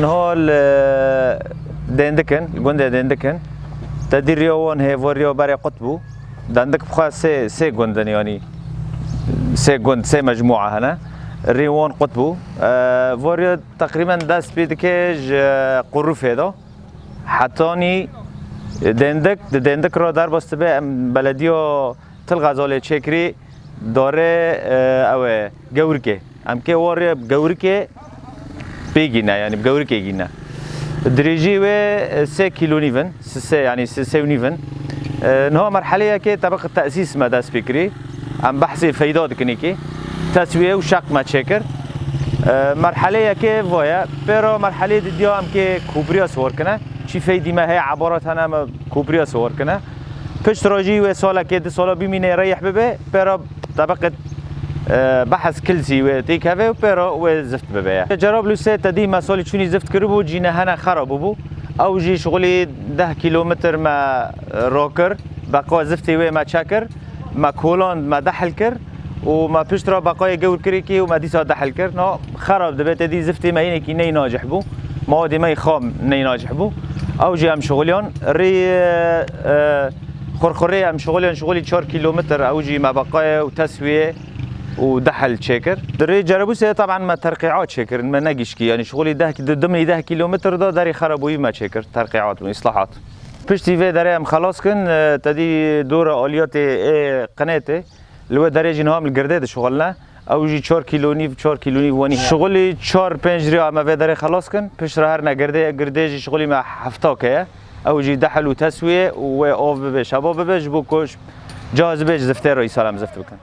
نهال دندكن الجندة دندكن تدير يوون هي فوريو بري قطبو دندك بخا سي جندن يعني سي مجموعة هنا ريوان قطبو فوريو تقريبا دست بيدكيج قروف هذا حتاني دندك رو در باست به بلدیو تل غزاله چکری داره او گورکه ام که واره گورکه بگینه یعنی گورکه گینه دريجي و 3 كيلو نيفن يعني 3 نيفن نها مرحله که طبق التاسيس ما داس فكري ام بحث فايدات كنيكي تسويه وشق ما تشكر مرحله که ويا pero مرحله ديو ام که كوبريا صور کنه چی فایدی ما هي عبارات انا كوبريا صور کنه پشت راجي و سالا که سالا بيمينه ريح ببه pero طبقه بحث كلسي وتيك هذا وبيرو وزفت ببيع جرب له سه تدي مسؤولي شوني زفت كربو جينا هنا خرب بو او جي شغلي 10 كيلومتر ما روكر بقى زفتي وما تشكر ما كولون ما دحل كر وما بيشترى بقايا جور كريكي وما دي صار دحل كر نو خرب دبت دي زفتي ما هنا كي ناجح بو ما دي ما خام ناجح بو او جي ام شغليون ري خرخري ام شغلي 4 كيلومتر او جي ما بقايا وتسويه ودحل شكر دري جربوا سي طبعا ما ترقيعات شكر ما نجيش كي يعني شغلي ده ضمن 10 كيلومتر ده داري خربوي ما شكر ترقيعات واصلاحات بشتي في داري ام خلاص كن تدي دور الياتي قناتي اللي هو داري جنهم الجرداد شغلنا او جي 4 كيلو نيف وني شغلي 4 5 ريال ما في داري خلاص كن بش رهرنا جرداجي شغلي مع حفتاك او جي دحل وتسويه واوف بش ابو بش بوكوش جاهز بش زفتر رئيس سلام زفت بكن